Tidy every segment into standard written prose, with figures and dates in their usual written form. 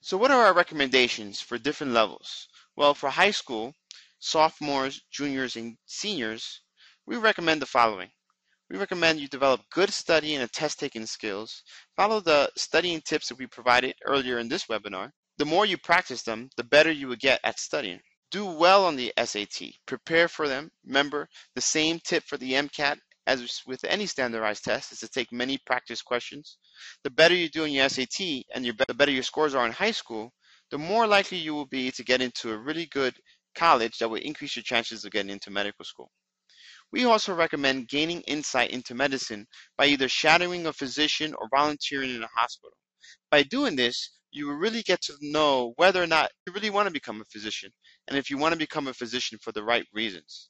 So what are our recommendations for different levels? Well, for high school, sophomores, juniors, and seniors, we recommend the following. We recommend you develop good study and test-taking skills. Follow the studying tips that we provided earlier in this webinar. The more you practice them, the better you will get at studying. Do well on the SAT. Prepare for them. Remember, the same tip for the MCAT as with any standardized test is to take many practice questions. The better you do in your SAT and the better your scores are in high school, the more likely you will be to get into a really good college that will increase your chances of getting into medical school. We also recommend gaining insight into medicine by either shadowing a physician or volunteering in a hospital. By doing this, you will really get to know whether or not you really want to become a physician, and if you want to become a physician for the right reasons.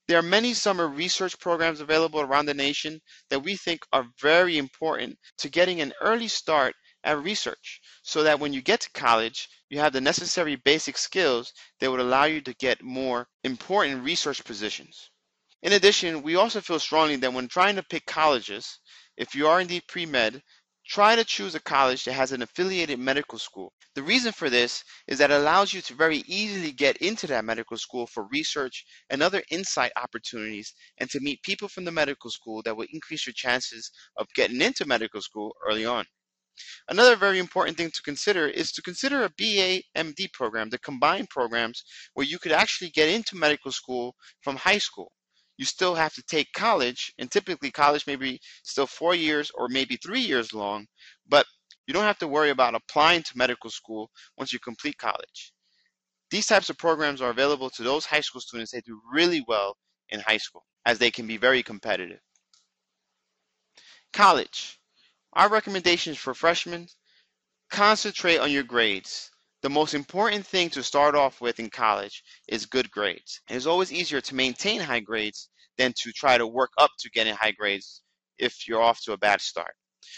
There are many summer research programs available around the nation that we think are very important to getting an early start at research, so that when you get to college, you have the necessary basic skills that would allow you to get more important research positions. In addition, we also feel strongly that when trying to pick colleges, if you are indeed pre-med, try to choose a college that has an affiliated medical school. The reason for this is that it allows you to very easily get into that medical school for research and other insight opportunities, and to meet people from the medical school that will increase your chances of getting into medical school early on. Another very important thing to consider is to consider a BA MD program, the combined programs where you could actually get into medical school from high school. You still have to take college, and typically college may be still 4 years or maybe 3 years long, but you don't have to worry about applying to medical school once you complete college. These types of programs are available to those high school students that do really well in high school, as they can be very competitive. College. Our recommendations for freshmen: concentrate on your grades. The most important thing to start off with in college is good grades. It is always easier to maintain high grades than to try to work up to getting high grades if you're off to a bad start.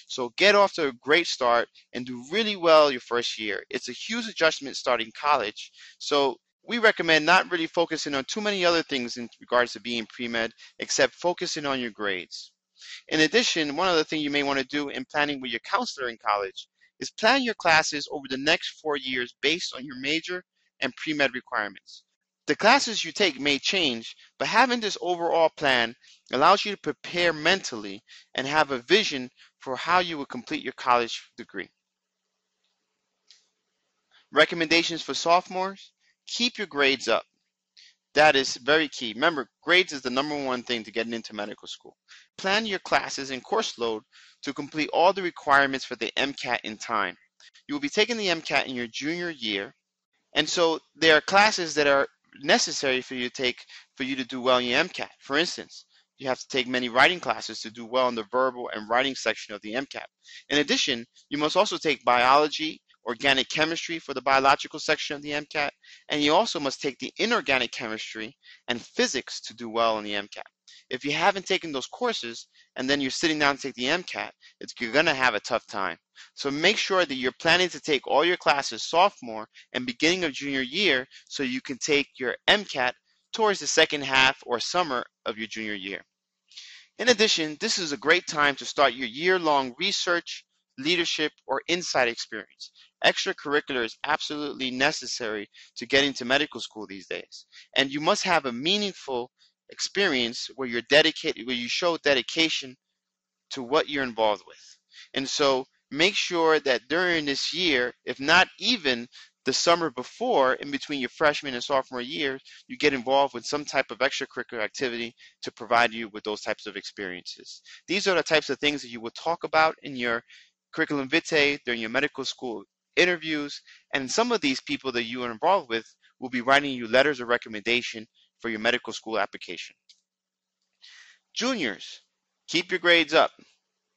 So get off to a great start and do really well your first year. It's a huge adjustment starting college, so we recommend not really focusing on too many other things in regards to being pre-med, except focusing on your grades. In addition, one other thing you may want to do in planning with your counselor in college is plan your classes over the next 4 years based on your major and pre-med requirements. The classes you take may change, but having this overall plan allows you to prepare mentally and have a vision for how you will complete your college degree. Recommendations for sophomores: keep your grades up. That is very key. Remember, grades is the #1 thing to getting into medical school. Plan your classes and course load to complete all the requirements for the MCAT in time. You will be taking the MCAT in your junior year, and so there are classes that are necessary for you to take for you to do well in your MCAT. For instance, you have to take many writing classes to do well in the verbal and writing section of the MCAT. In addition, you must also take biology, organic chemistry for the biological section of the MCAT, and you also must take the inorganic chemistry and physics to do well in the MCAT. If you haven't taken those courses and then you're sitting down to take the MCAT, you're going to have a tough time. So make sure that you're planning to take all your classes sophomore and beginning of junior year so you can take your MCAT towards the second half or summer of your junior year. In addition, this is a great time to start your year-long research, leadership, or insight experience. Extracurricular is absolutely necessary to get into medical school these days. And you must have a meaningful experience where you're dedicated, where you show dedication to what you're involved with. And so make sure that during this year, if not even the summer before, in between your freshman and sophomore years, you get involved with some type of extracurricular activity to provide you with those types of experiences. These are the types of things that you will talk about in your curriculum vitae during your medical school interviews, and some of these people that you are involved with will be writing you letters of recommendation for your medical school application. Juniors, keep your grades up.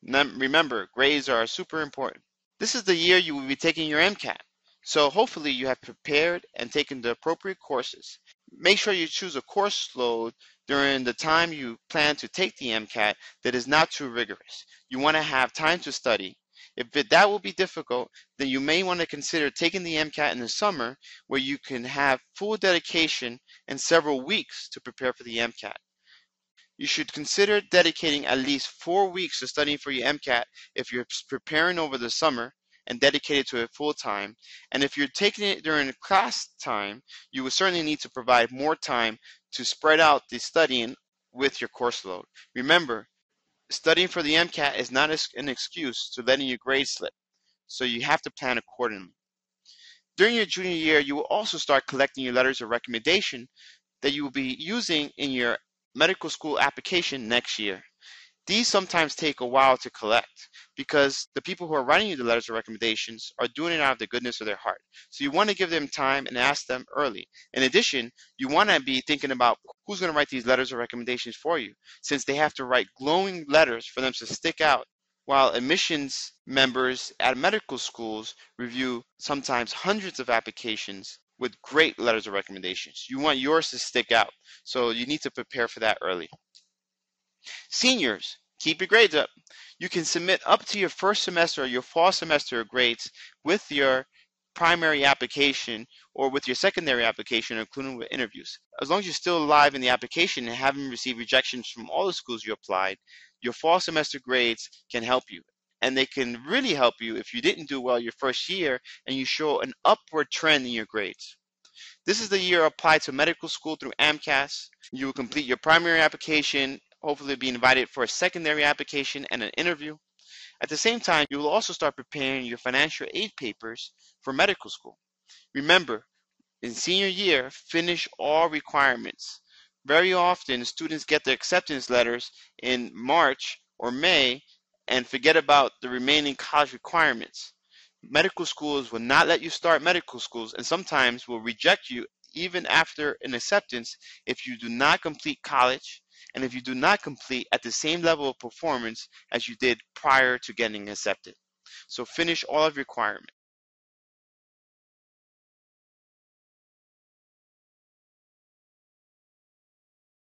Remember, grades are super important. This is the year you will be taking your MCAT, so hopefully you have prepared and taken the appropriate courses. Make sure you choose a course load during the time you plan to take the MCAT that is not too rigorous. You want to have time to study. If that will be difficult, then you may want to consider taking the MCAT in the summer, where you can have full dedication and several weeks to prepare for the MCAT. You should consider dedicating at least 4 weeks to studying for your MCAT if you're preparing over the summer, and dedicated to it full time. And if you're taking it during class time, you will certainly need to provide more time to spread out the studying with your course load. Remember, studying for the MCAT is not an excuse to letting your grades slip, so you have to plan accordingly. During your junior year, you will also start collecting your letters of recommendation that you will be using in your medical school application next year. These sometimes take a while to collect because the people who are writing you the letters of recommendations are doing it out of the goodness of their heart. So you want to give them time and ask them early. In addition, you want to be thinking about who's going to write these letters of recommendations for you, since they have to write glowing letters for them to stick out, while admissions members at medical schools review sometimes hundreds of applications with great letters of recommendations. You want yours to stick out, so you need to prepare for that early. Seniors, keep your grades up. You can submit up to your first semester or your fall semester grades with your primary application or with your secondary application, including with interviews. As long as you're still alive in the application and haven't received rejections from all the schools you applied, your fall semester grades can help you. And they can really help you if you didn't do well your first year and you show an upward trend in your grades. This is the year applied to medical school through AMCAS. You will complete your primary application, hopefully be invited for a secondary application and an interview. At the same time, you will also start preparing your financial aid papers for medical school. Remember, in senior year, finish all requirements. Very often, students get their acceptance letters in March or May and forget about the remaining college requirements. Medical schools will not let you start medical schools and sometimes will reject you even after an acceptance if you do not complete college and if you do not complete at the same level of performance as you did prior to getting accepted. So finish all of your requirements.